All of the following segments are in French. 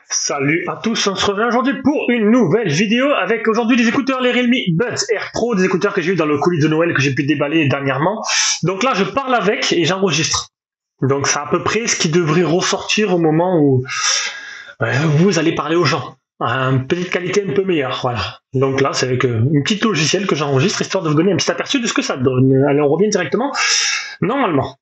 Salut à tous, on se retrouve aujourd'hui pour une nouvelle vidéo avec aujourd'hui des écouteurs, les Realme Buds Air Pro, des écouteurs que j'ai eu dans le colis de Noël que j'ai pu déballer dernièrement. Donc là je parle avec et j'enregistre. Donc c'est à peu près ce qui devrait ressortir au moment où vous allez parler aux gens. Une petite qualité un peu meilleure, voilà. Donc là c'est avec une petite logiciel que j'enregistre histoire de vous donner un petit aperçu de ce que ça donne. Allez, on revient directement normalement.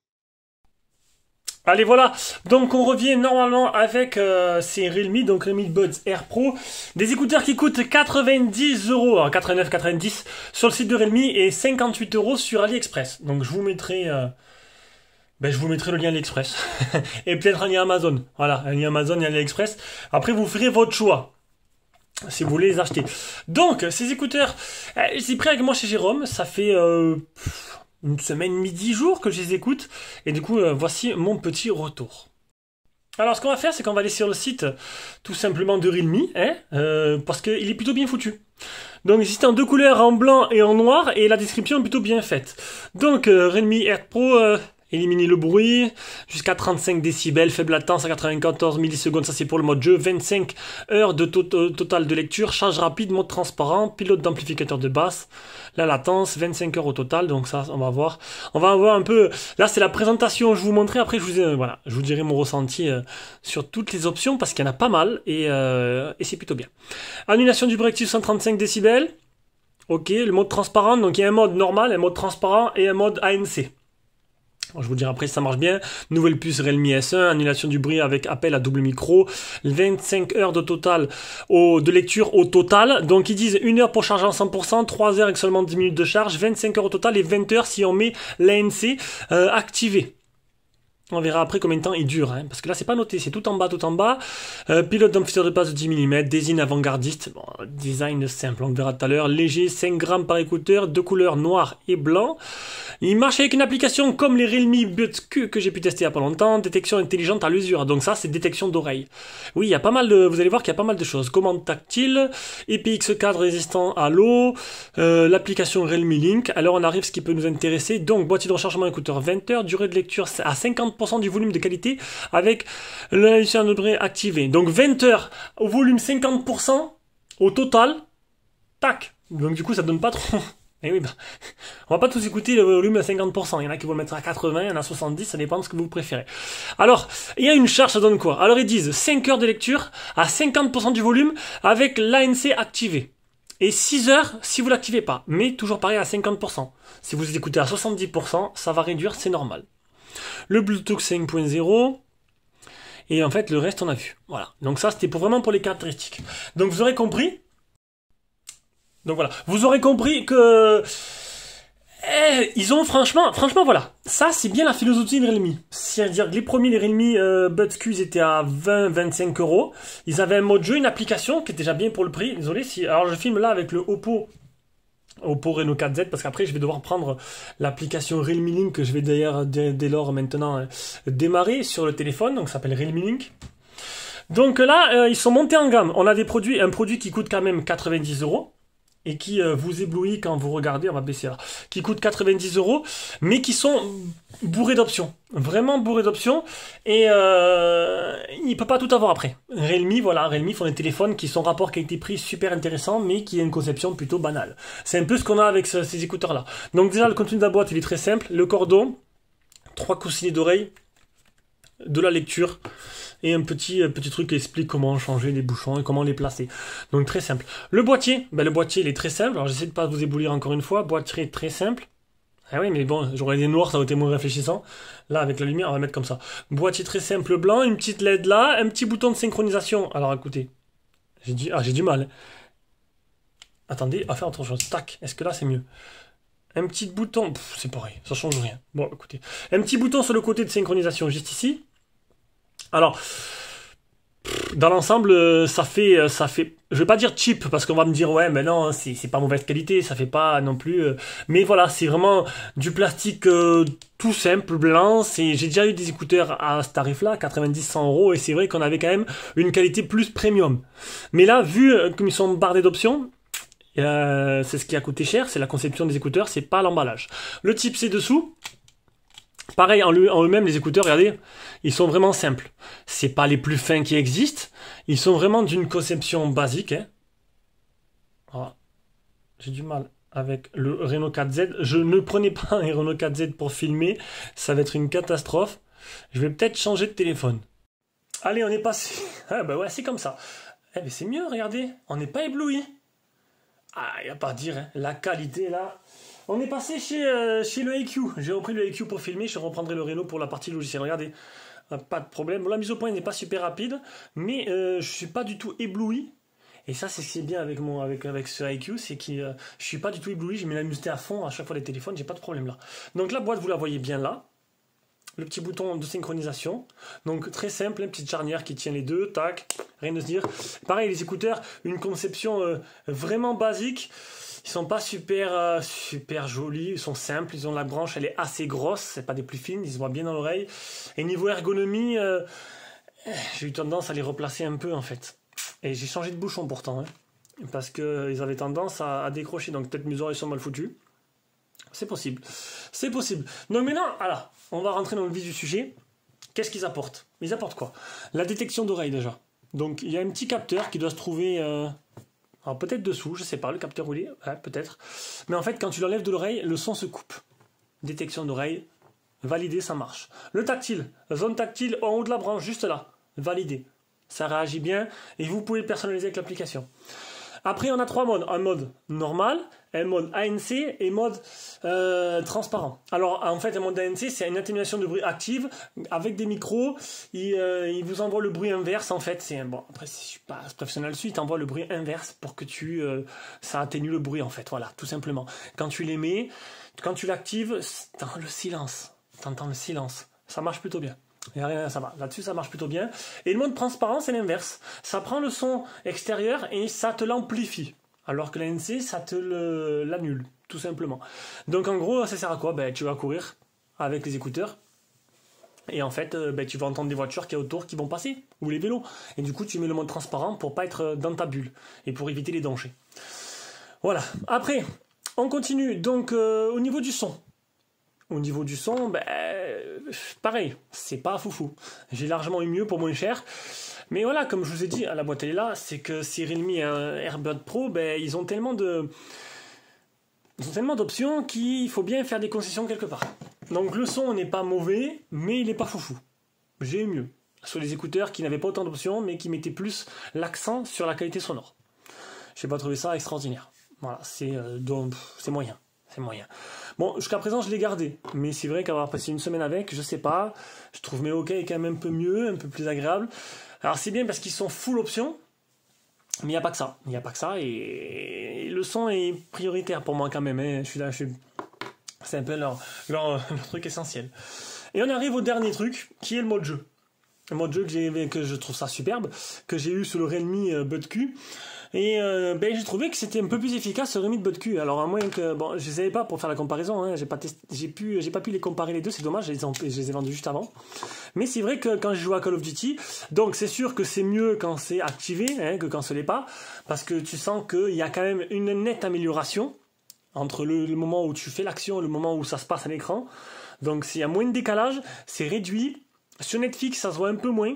Allez voilà, donc on revient normalement avec ces Realme, donc Realme Buds Air Pro, des écouteurs qui coûtent 90 €, alors 89,90 sur le site de Realme et 58 € sur AliExpress. Donc je vous mettrai le lien AliExpress et peut-être un lien Amazon. Voilà, un lien Amazon et AliExpress. Après vous ferez votre choix si vous voulez les acheter. Donc ces écouteurs, je les ai pris avec moi chez Jérôme, ça fait une semaine, 10 jours que je les écoute. Et du coup, voici mon petit retour. Alors, ce qu'on va faire, c'est qu'on va aller sur le site tout simplement de Realme, parce qu'il est plutôt bien foutu. Donc, il existe en deux couleurs, en blanc et en noir, et la description est plutôt bien faite. Donc, Realme Air Pro, éliminer le bruit, jusqu'à 35 décibels, faible latence à 94 millisecondes, ça c'est pour le mode jeu, 25 heures de total de lecture, charge rapide, mode transparent, pilote d'amplificateur de basse, la latence, 25 heures au total, donc ça on va voir. On va voir un peu, là c'est la présentation, je vous montrerai, après je vous dirai mon ressenti sur toutes les options, parce qu'il y en a pas mal, et c'est plutôt bien. Annulation du bruit actif 135 décibels, ok, le mode transparent, donc il y a un mode normal, un mode transparent et un mode ANC. Je vous dirai après si ça marche bien. Nouvelle puce Realme S1, annulation du bruit avec appel à double micro, 25 heures de total de lecture au total. Donc ils disent 1 heure pour charger en 100%, 3 heures avec seulement 10 minutes de charge, 25 heures au total et 20 heures si on met l'ANC activé. On verra après combien de temps il dure, parce que là c'est pas noté, c'est tout en bas, tout en bas. Pilote d'amplificateur de basse de 10 mm, design avant-gardiste, bon, design simple, on verra tout à l'heure. Léger, 5 grammes par écouteur, de couleurs noir et blanc. Il marche avec une application comme les Realme Buds Q que j'ai pu tester il y a pas longtemps, détection intelligente à l'usure, donc ça c'est détection d'oreille. Oui, il y a pas mal de, vous allez voir qu'il y a pas mal de choses. Commande tactile, IPX4 résistant à l'eau, l'application Realme Link. Alors on arrive à ce qui peut nous intéresser, donc boîtier de rechargement écouteur 20 heures, durée de lecture à 50% du volume de qualité avec l'annulation de bruit activé. Donc 20 heures au volume 50% au total, tac. Donc du coup ça donne pas trop. Et oui, on va pas tous écouter le volume à 50%. Il y en a qui vont le mettre à 80, il y en a 70, ça dépend de ce que vous préférez. Alors, il y a une charge, ça donne quoi? Alors ils disent 5 heures de lecture à 50% du volume avec l'ANC activé. Et 6 heures si vous l'activez pas, mais toujours pareil à 50%. Si vous écoutez à 70%, ça va réduire, c'est normal. Le Bluetooth 5.0, et en fait le reste on a vu. Voilà. Donc ça c'était vraiment pour les caractéristiques. Donc vous aurez compris. Donc voilà, vous aurez compris que ils ont franchement voilà, ça c'est bien la philosophie de Realme. C'est-à-dire que les premiers, les Realme Buds Q, ils étaient à 20-25 €. Ils avaient un mode jeu, une application qui est déjà bien pour le prix. Désolé si, alors je filme là avec le Oppo Reno 4Z parce qu'après je vais devoir prendre l'application Realme Link que je vais d'ailleurs dès lors maintenant démarrer sur le téléphone, donc ça s'appelle Realme Link. Donc là ils sont montés en gamme. On a des produits, un produit qui coûte quand même 90 € et qui vous éblouit quand vous regardez, on va baisser là, qui coûte 90 €, mais qui sont bourrés d'options, vraiment bourrés d'options, et il ne peut pas tout avoir après. Realme, voilà, Realme font des téléphones qui sont rapport qualité-prix super intéressant, mais qui a une conception plutôt banale. C'est un peu ce qu'on a avec ces écouteurs-là. Donc déjà, le contenu de la boîte, il est très simple, le cordon, 3 coussinets d'oreilles, de la lecture, et un petit truc qui explique comment changer les bouchons et comment les placer. Donc très simple. Le boîtier, le boîtier il est très simple. Alors j'essaie de pas vous éblouir encore une fois. Boîtier très simple. Ah oui, mais bon, j'aurais des noirs, ça aurait été moins réfléchissant. Là, avec la lumière, on va mettre comme ça. Boîtier très simple blanc, une petite LED là, un petit bouton de synchronisation. Alors écoutez, j'ai du mal. Attendez, on va faire autre chose. Tac, est-ce que là c'est mieux? Un petit bouton, c'est pareil, ça change rien. Bon, écoutez, un petit bouton sur le côté de synchronisation juste ici. Alors, dans l'ensemble, ça fait, je vais pas dire cheap, parce qu'on va me dire, ouais, mais non, c'est pas mauvaise qualité, ça fait pas non plus, mais voilà, c'est vraiment du plastique tout simple, blanc. J'ai déjà eu des écouteurs à ce tarif-là, 90-100 euros, et c'est vrai qu'on avait quand même une qualité plus premium. Mais là, vu comme ils sont bardés d'options, c'est ce qui a coûté cher, c'est la conception des écouteurs, c'est pas l'emballage. Le type C dessous, pareil, en eux-mêmes, les écouteurs, regardez, ils sont vraiment simples. C'est pas les plus fins qui existent. Ils sont vraiment d'une conception basique. Hein. Voilà. J'ai du mal avec le Reno 4Z. Je ne prenais pas un Reno 4Z pour filmer. Ça va être une catastrophe. Je vais peut-être changer de téléphone. Allez, on est passé. Ah bah ouais, c'est comme ça. Eh ben c'est mieux, regardez. On n'est pas ébloui. Ah, il n'y a pas à dire. Hein. La qualité, là... On est passé chez le IQ. J'ai repris le IQ pour filmer. Je reprendrai le Reno pour la partie logicielle. Regardez, pas de problème. Bon, la mise au point n'est pas super rapide, mais je suis pas du tout ébloui. Et ça, c'est ce qui est bien avec ce IQ, c'est que je suis pas du tout ébloui. J'ai mis la musique à fond à chaque fois les téléphones. J'ai pas de problème là. Donc la boîte, vous la voyez bien là. Le petit bouton de synchronisation. Donc très simple, une petite charnière qui tient les deux. Tac, rien à se dire. Pareil, les écouteurs, une conception vraiment basique. Ils sont pas super jolis, ils sont simples, ils ont la branche, elle est assez grosse, c'est pas des plus fines, ils se voient bien dans l'oreille. Et niveau ergonomie, j'ai eu tendance à les replacer un peu en fait. Et j'ai changé de bouchon pourtant, hein, parce qu'ils avaient tendance à décrocher, donc peut-être mes oreilles sont mal foutues. C'est possible, c'est possible. Donc maintenant, voilà, on va rentrer dans le vif du sujet. Qu'est-ce qu'ils apportent? Ils apportent quoi? La détection d'oreille déjà. Donc il y a un petit capteur qui doit se trouver... Alors peut-être dessous, je sais pas, le capteur roulé, ouais, peut-être. Mais en fait, quand tu l'enlèves de l'oreille, le son se coupe. Détection d'oreille, validé, ça marche. Le tactile, zone tactile en haut de la branche, juste là, validé. Ça réagit bien et vous pouvez le personnaliser avec l'application. Après, on a trois modes. Un mode normal, un mode ANC et mode transparent. Alors, en fait, un mode ANC, c'est une atténuation de bruit active avec des micros. Il vous envoie le bruit inverse, en fait. Bon, après, si je suis pas professionnel dessus, il t'envoie le bruit inverse pour que ça atténue le bruit, en fait. Voilà, tout simplement. Quand tu les mets, quand tu l'actives, t'entends le silence. T'entends le silence. Ça marche plutôt bien. Et rien, ça va. Là-dessus, ça marche plutôt bien. Et le mode transparent, c'est l'inverse. Ça prend le son extérieur et ça te l'amplifie. Alors que l'ANC, ça te l'annule, tout simplement. Donc en gros, ça sert à quoi? Tu vas courir avec les écouteurs. Et en fait, tu vas entendre des voitures qui y a autour qui vont passer. Ou les vélos. Et du coup, tu mets le mode transparent pour pas être dans ta bulle. Et pour éviter les dangers. Voilà. Après, on continue. Donc, au niveau du son. Au niveau du son, pareil, c'est pas foufou. J'ai largement eu mieux pour moins cher. Mais voilà, comme je vous ai dit, la boîte elle est là, c'est que ces Realme AirBud Pro, ils ont tellement d'options qu'il faut bien faire des concessions quelque part. Donc le son n'est pas mauvais, mais il n'est pas foufou. J'ai eu mieux. Sur les écouteurs qui n'avaient pas autant d'options, mais qui mettaient plus l'accent sur la qualité sonore. Je n'ai pas trouvé ça extraordinaire. Voilà, c'est moyen. C'est moyen. Bon, jusqu'à présent, je l'ai gardé. Mais c'est vrai qu'avoir passé une semaine avec, je sais pas. Je trouve mes OK quand même un peu mieux, un peu plus agréable. Alors, c'est bien parce qu'ils sont full option. Mais il n'y a pas que ça. Il n'y a pas que ça. Et le son est prioritaire pour moi quand même. Hein. C'est un peu leur truc essentiel. Et on arrive au dernier truc, qui est le mode jeu. Le mode jeu que je trouve ça superbe, que j'ai eu sur le Realme Bud Q. Et j'ai trouvé que c'était un peu plus efficace sur le Realme Bud Q. Alors à moins que... Bon, je les avais pas pour faire la comparaison. Hein, j'ai pas pu les comparer les deux. C'est dommage, je les ai vendus juste avant. Mais c'est vrai que quand je joue à Call of Duty, donc c'est sûr que c'est mieux quand c'est activé hein, que quand ce n'est pas. Parce que tu sens qu'il y a quand même une nette amélioration entre le moment où tu fais l'action et le moment où ça se passe à l'écran. Donc s'il y a moins de décalage, c'est réduit. Sur Netflix, ça se voit un peu moins.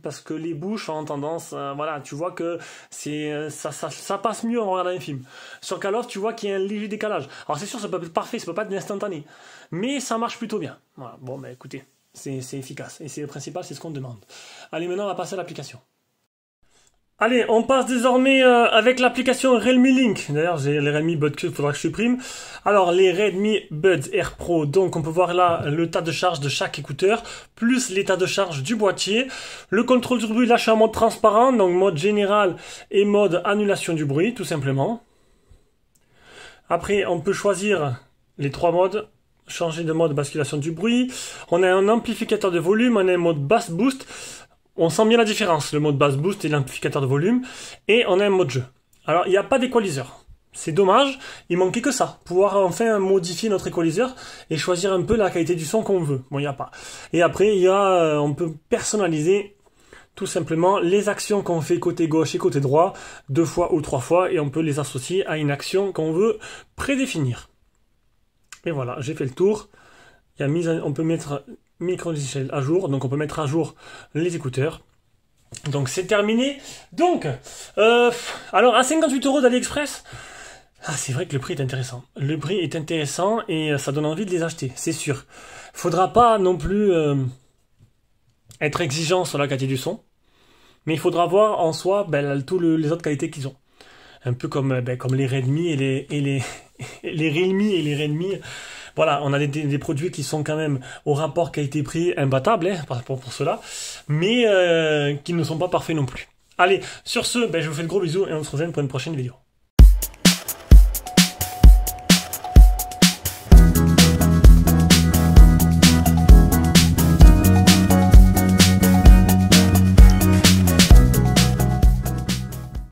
Parce que les bouches ont tendance, voilà, tu vois que ça passe mieux en regardant un film. Sur Call of, tu vois qu'il y a un léger décalage. Alors c'est sûr, ça peut pas être parfait, ça peut pas être instantané, mais ça marche plutôt bien. Voilà. Bon, écoutez, c'est efficace et c'est le principal, c'est ce qu'on demande. Allez, maintenant on va passer à l'application. Allez, on passe désormais avec l'application Realme Link. D'ailleurs, j'ai les Realme Buds Q, il faudra que je supprime. Alors, les Realme Buds Air Pro. Donc, on peut voir là l'état de charge de chaque écouteur, plus l'état de charge du boîtier. Le contrôle du bruit, là, je suis en mode transparent, donc mode général et mode annulation du bruit, tout simplement. Après, on peut choisir les trois modes. Changer de mode basculation du bruit. On a un amplificateur de volume, on a un mode bass boost. on sent bien la différence, le mode bass boost et l'amplificateur de volume, et on a un mode jeu. Alors, il n'y a pas d'équaliseur. C'est dommage, il manquait que ça. Pouvoir enfin modifier notre équaliseur et choisir un peu la qualité du son qu'on veut. Bon, il n'y a pas. Et après, on peut personnaliser tout simplement les actions qu'on fait côté gauche et côté droit, 2 fois ou 3 fois, et on peut les associer à une action qu'on veut prédéfinir. Et voilà, j'ai fait le tour. On peut mettre micro-logiciel à jour, donc on peut mettre à jour les écouteurs. Donc c'est terminé. Donc, alors à 58 € d'AliExpress, c'est vrai que le prix est intéressant. Le prix est intéressant et ça donne envie de les acheter, c'est sûr. Faudra pas non plus être exigeant sur la qualité du son, mais il faudra voir en soi tous les autres qualités qu'ils ont. Un peu comme les Redmi et les Realme et les Redmi. Voilà, on a des produits qui sont quand même au rapport qualité-prix imbattables, hein, pour cela, mais qui ne sont pas parfaits non plus. Allez, sur ce, je vous fais de gros bisous et on se retrouve pour une prochaine vidéo.